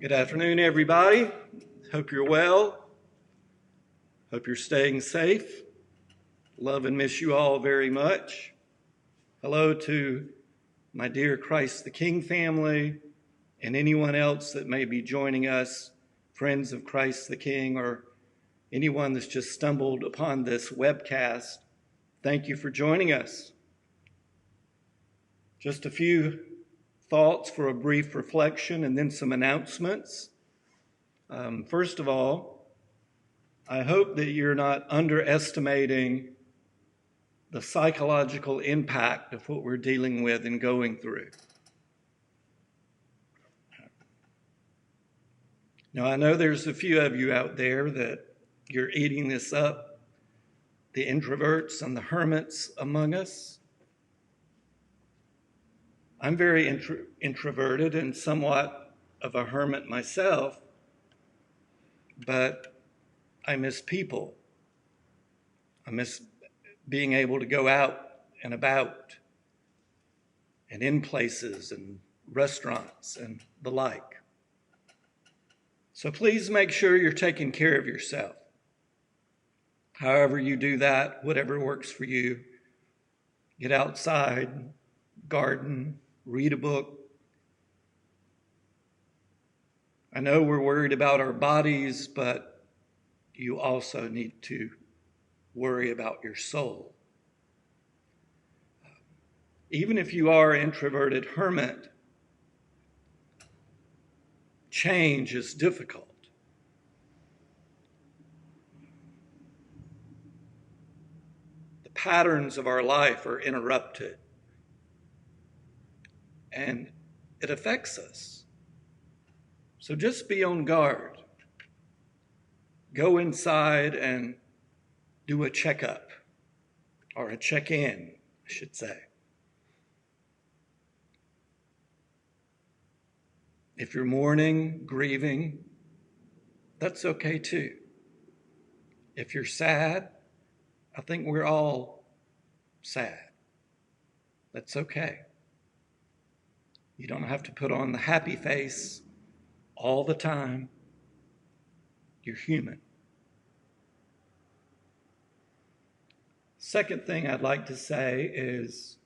Good afternoon, everybody. Hope you're well. Hope you're staying safe. Love and miss you all very much. Hello to my dear Christ the King family and anyone else that may be joining us, friends of Christ the King, or anyone that's just stumbled upon this webcast. Thank you for joining us. Just a few thoughts for a brief reflection and then some announcements. First of all, I hope that you're not underestimating the psychological impact of what we're dealing with and going through. Now, I know there's a few of you out there that you're eating this up, the introverts and the hermits among us. I'm very introverted and somewhat of a hermit myself, but I miss people. I miss being able to go out and about and in places and restaurants and the like. So please make sure you're taking care of yourself. However you do that, whatever works for you, get outside, garden, read a book. I know we're worried about our bodies, but you also need to worry about your soul. Even if you are an introverted hermit, change is difficult. The patterns of our life are interrupted, and it affects us. So just be on guard. Go inside and do a checkup, or a check-in, I should say. If you're mourning, grieving, that's okay too. If you're sad, I think we're all sad. That's okay. You don't have to put on the happy face all the time. You're human. Second thing I'd like to say is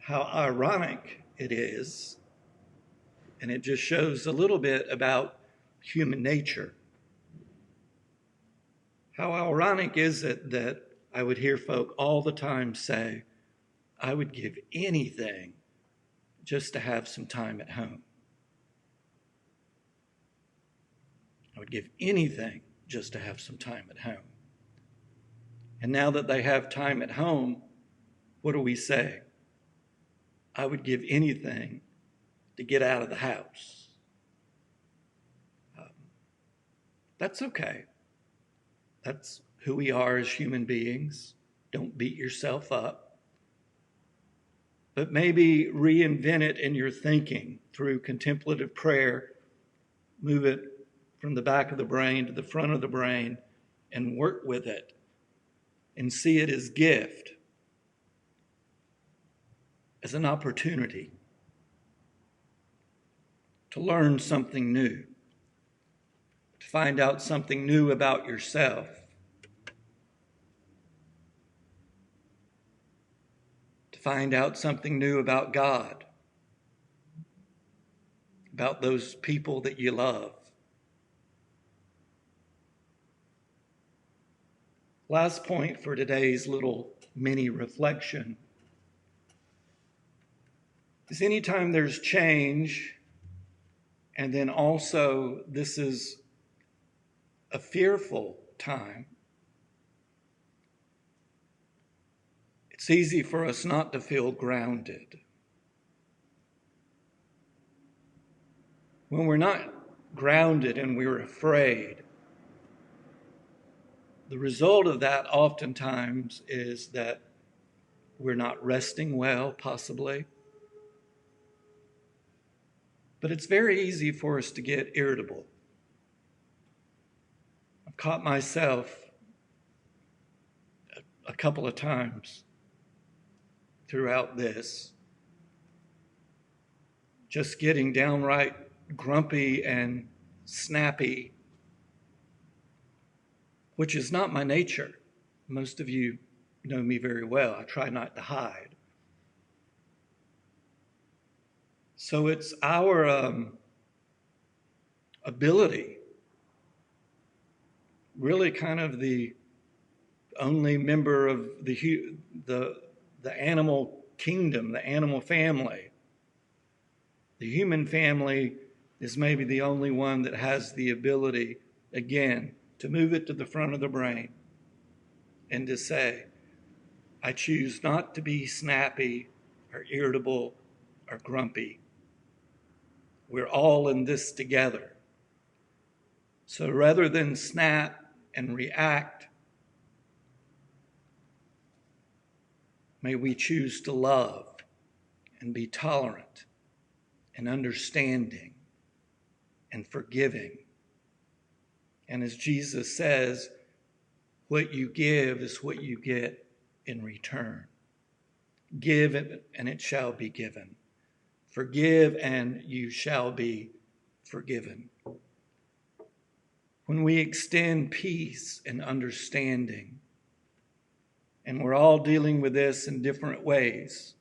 how ironic it is, and it just shows a little bit about human nature. How ironic is it that I would hear folk all the time say, I would give anything just to have some time at home. I would give anything just to have some time at home. And now that they have time at home, what do we say? I would give anything to get out of the house. That's okay. That's who we are as human beings. Don't beat yourself up. But maybe reinvent it in your thinking through contemplative prayer. Move it from the back of the brain to the front of the brain and work with it and see it as gift, as an opportunity to learn something new, to find out something new about yourself. to find out something new about God, about those people that you love. Last point for today's little mini reflection is anytime there's change, and then also this is a fearful time, it's easy for us not to feel grounded. When we're not grounded and we're afraid, the result of that oftentimes is that we're not resting well, possibly. But it's very easy for us to get irritable. I've caught myself a couple of times throughout this just getting downright grumpy and snappy, which is not my nature. Most of you know me very well. I try not to hide. So it's our ability, really kind of the only member of the animal kingdom, the animal family. The human family is maybe the only one that has the ability, again, to move it to the front of the brain and to say, I choose not to be snappy or irritable or grumpy. We're all in this together. So rather than snap and react, may we choose to love and be tolerant and understanding and forgiving. And as Jesus says, what you give is what you get in return. Give and it shall be given. Forgive and you shall be forgiven. When we extend peace and understanding, and we're all dealing with this in different ways,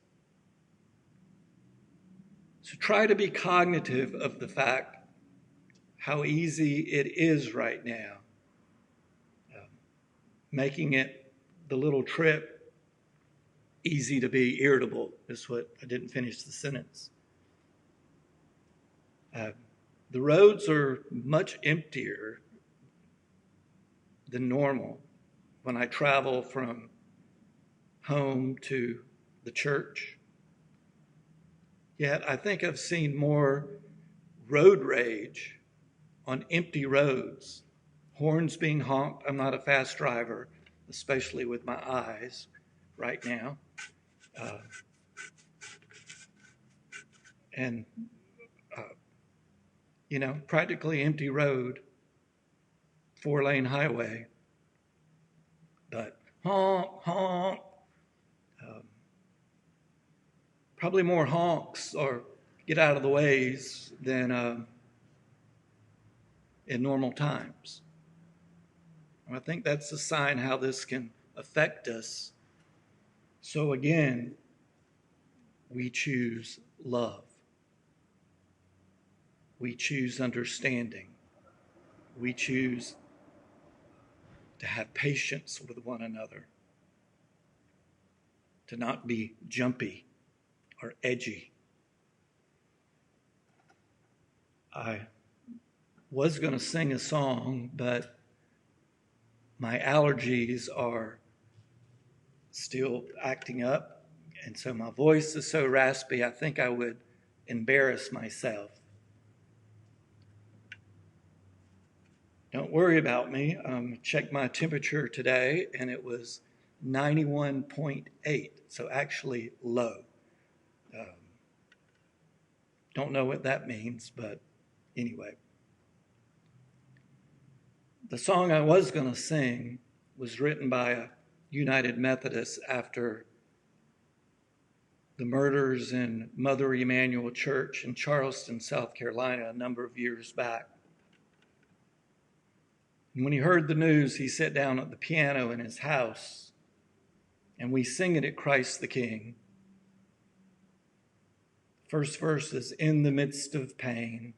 so try to be cognitive of the fact how easy it is right now, making it the little trip easy to be irritable is what I didn't finish the sentence. The roads are much emptier than normal when I travel from home to the church. Yet I think I've seen more road rage on empty roads, horns being honked. I'm not a fast driver, especially with my eyes right now. Practically empty road, 4-lane highway, but honk, honk. Probably more honks or get out of the ways than in normal times. I think that's a sign how this can affect us. So again, we choose love. We choose understanding. We choose to have patience with one another, to not be jumpy or edgy. I was going to sing a song, but my allergies are still acting up, and so my voice is so raspy, I think I would embarrass myself. Don't worry about me. Checked my temperature today, and it was 91.8, so actually low. Don't know what that means, but anyway. The song I was going to sing was written by a United Methodist after the murders in Mother Emanuel Church in Charleston, South Carolina, a number of years back. And when he heard the news, he sat down at the piano in his house, and we sing it at Christ the King. First verse is, in the midst of pain,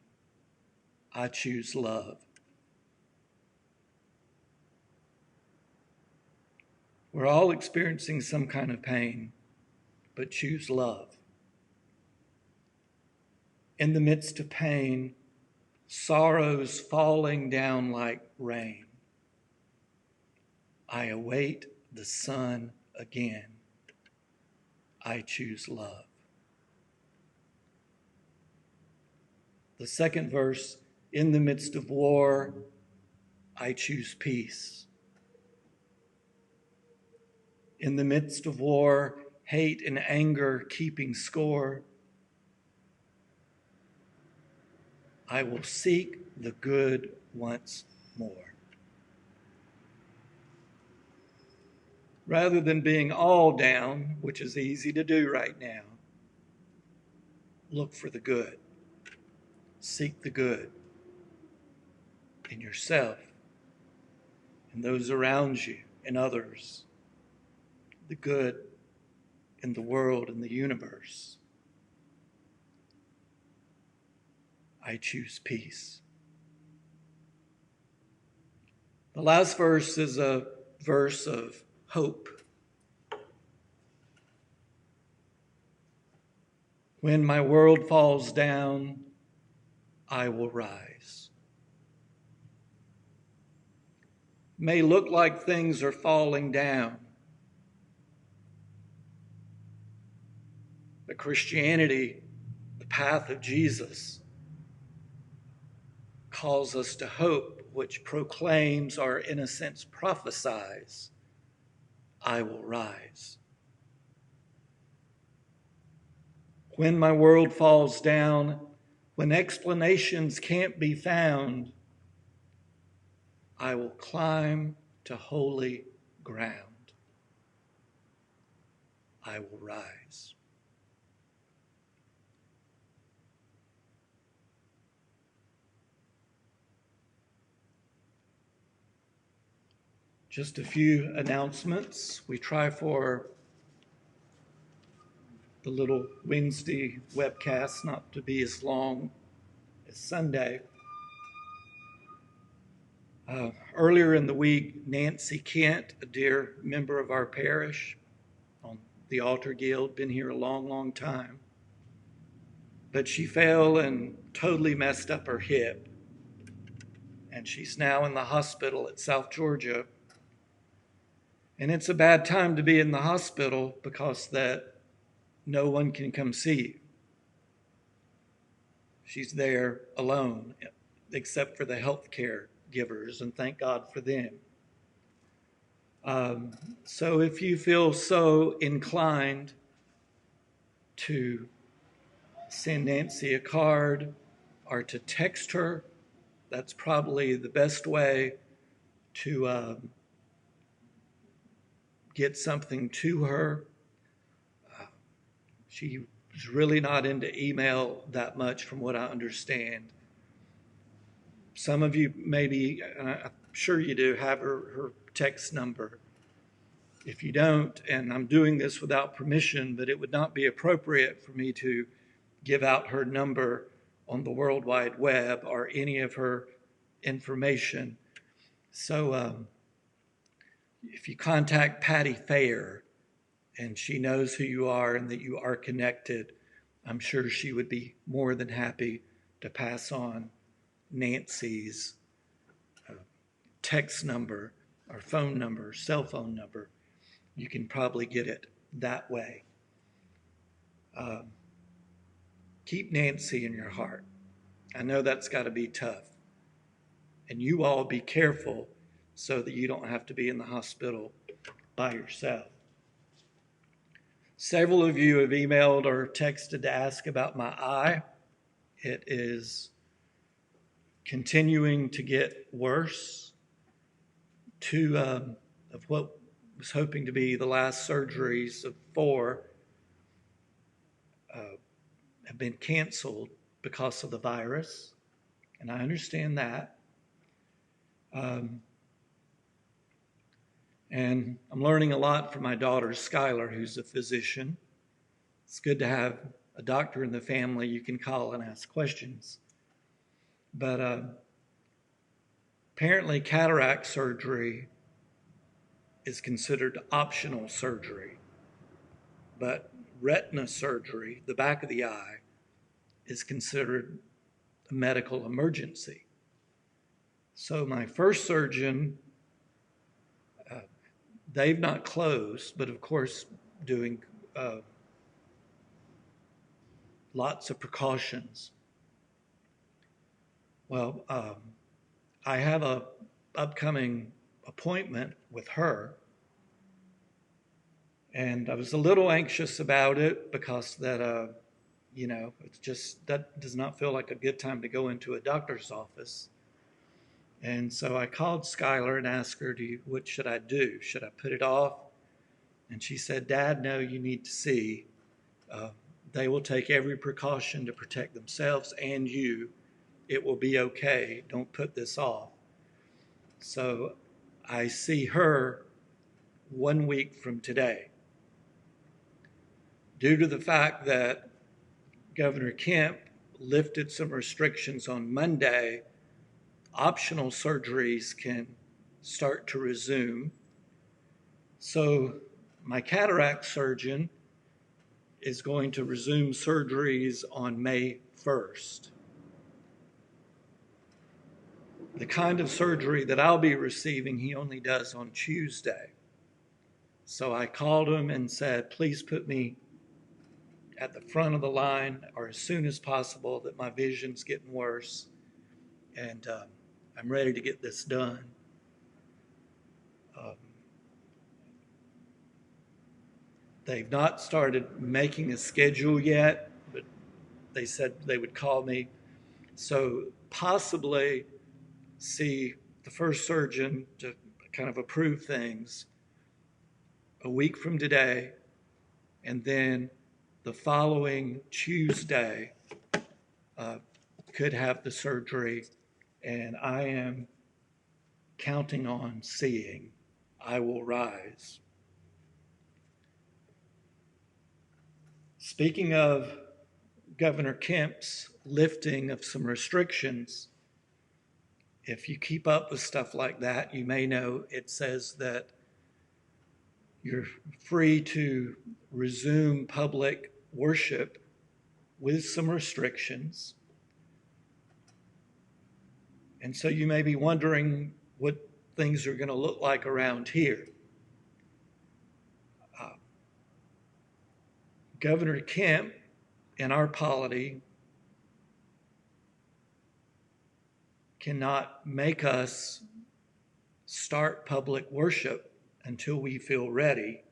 I choose love. We're all experiencing some kind of pain, but choose love. In the midst of pain, sorrows falling down like rain, I await the sun again. I choose love. The second verse, in the midst of war, I choose peace. In the midst of war, hate and anger keeping score, I will seek the good once more. Rather than being all down, which is easy to do right now, look for the good. Seek the good in yourself, in those around you, in others. The good in the world and the universe. I choose peace. The last verse is a verse of hope. When my world falls down, I will rise. May look like things are falling down, but Christianity, the path of Jesus, calls us to hope, which proclaims, or in a sense prophesies, I will rise. When my world falls down, when explanations can't be found, I will climb to holy ground. I will rise. Just a few announcements. We try for the little Wednesday webcast not to be as long as Sunday. Earlier in the week, Nancy Kent, a dear member of our parish on the Altar Guild, been here a long, long time, but she fell and totally messed up her hip. And she's now in the hospital at South Georgia. And it's a bad time to be in the hospital because that no one can come see you. She's there alone, except for the health care givers, and thank God for them. So if you feel so inclined to send Nancy a card or to text her, that's probably the best way to get something to her. She was really not into email that much, from what I understand. Some of you maybe, I'm sure you do, have her text number. If you don't, and I'm doing this without permission, but it would not be appropriate for me to give out her number on the World Wide Web or any of her information. So if you contact Patty Fair, and she knows who you are and that you are connected, I'm sure she would be more than happy to pass on Nancy's text number or phone number, cell phone number. You can probably get it that way. Keep Nancy in your heart. I know that's got to be tough. And you all be careful so that you don't have to be in the hospital by yourself. Several of you have emailed or texted to ask about my eye. It is continuing to get worse. Two of what was hoping to be the last surgeries of 4 have been canceled because of the virus, and I understand that. And I'm learning a lot from my daughter, Skylar, who's a physician. It's good to have a doctor in the family you can call and ask questions. But apparently cataract surgery is considered optional surgery, but retina surgery, the back of the eye, is considered a medical emergency. So my first surgeon, they've not closed, but of course doing lots of precautions. Well, I have a upcoming appointment with her, and I was a little anxious about it because that, it's just, that does not feel like a good time to go into a doctor's office. And so I called Skylar and asked her, what should I do? Should I put it off? And she said, Dad, no, you need to see. They will take every precaution to protect themselves and you. It will be okay. Don't put this off. So I see her 1 week from today. Due to the fact that Governor Kemp lifted some restrictions on Monday, optional surgeries can start to resume. So my cataract surgeon is going to resume surgeries on May 1st. The kind of surgery that I'll be receiving, he only does on Tuesday. So I called him and said, please put me at the front of the line or as soon as possible, that my vision's getting worse. And I'm ready to get this done. They've not started making a schedule yet, but they said they would call me. So possibly see the first surgeon to kind of approve things a week from today, and then the following Tuesday could have the surgery, and I am counting on seeing I will rise. Speaking of Governor Kemp's lifting of some restrictions, if you keep up with stuff like that, you may know it says that you're free to resume public worship with some restrictions. And so you may be wondering what things are going to look like around here. Governor Kemp in our polity cannot make us start public worship until we feel ready.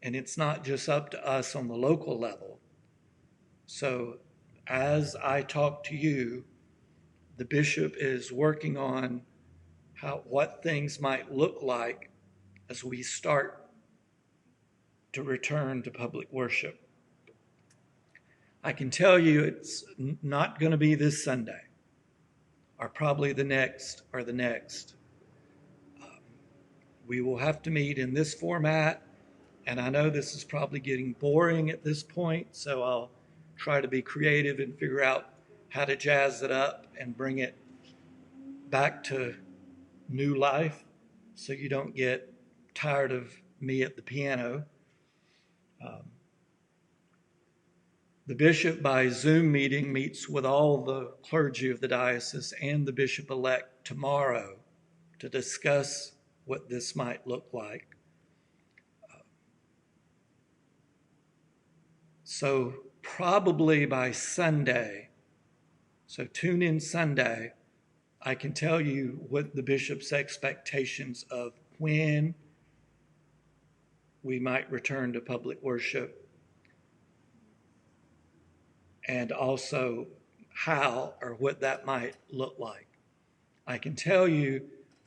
And it's not just up to us on the local level. So as I talk to you, the bishop is working on what things might look like as we start to return to public worship. I can tell you it's not going to be this Sunday, or probably the next or the next. We will have to meet in this format, and I know this is probably getting boring at this point, so I'll try to be creative and figure out how to jazz it up and bring it back to new life so you don't get tired of me at the piano. The bishop by Zoom meeting meets with all the clergy of the diocese and the bishop-elect tomorrow to discuss what this might look like. So probably by Sunday, so tune in Sunday, I can tell you what the bishop's expectations of when we might return to public worship, and also how or what that might look like. I can tell you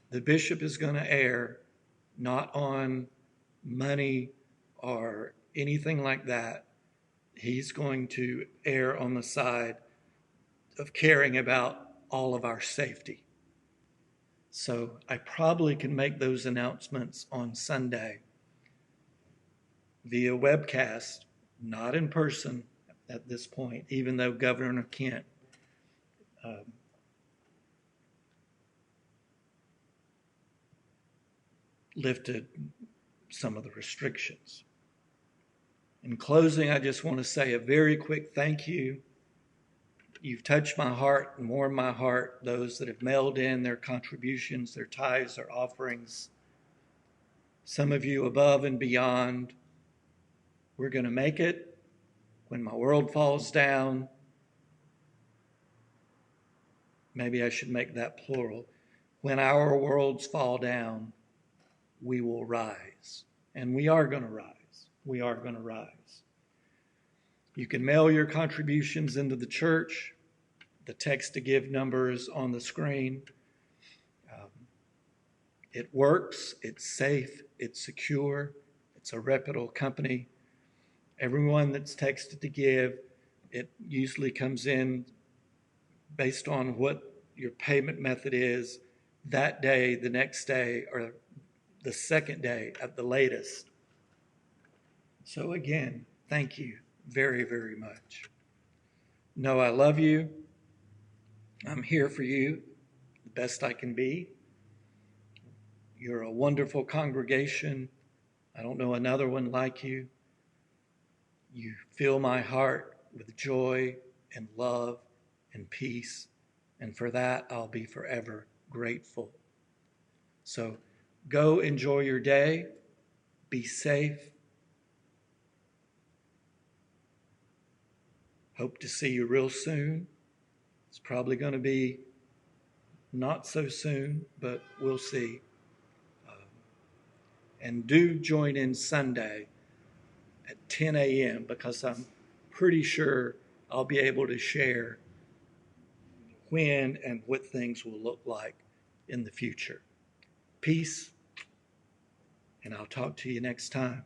the bishop is going to err not on money or anything like that. He's going to err on the side of caring about all of our safety. So I probably can make those announcements on Sunday via webcast, not in person. at this point, even though Governor Kent lifted some of the restrictions. In closing, I just want to say a very quick thank you. You've touched my heart and warmed my heart, those that have mailed in their contributions, their tithes, their offerings. Some of you above and beyond. We're going to make it when my world falls down. Maybe I should make that plural. When our worlds fall down, we will rise. And we are going to rise. We are going to rise. You can mail your contributions into the church. The text to give number is on the screen. It works. It's safe. It's secure. It's a reputable company. Everyone that's texted to give, it usually comes in based on what your payment method is that day, the next day, or the second day at the latest. So again, thank you very, very much. Know I love you. I'm here for you the best I can be. You're a wonderful congregation. I don't know another one like you. You fill my heart with joy and love and peace. And for that, I'll be forever grateful. So go enjoy your day. Be safe. Hope to see you real soon. It's probably going to be not so soon, but we'll see. And do join in Sunday at 10 a.m. because I'm pretty sure I'll be able to share when and what things will look like in the future. Peace, and I'll talk to you next time.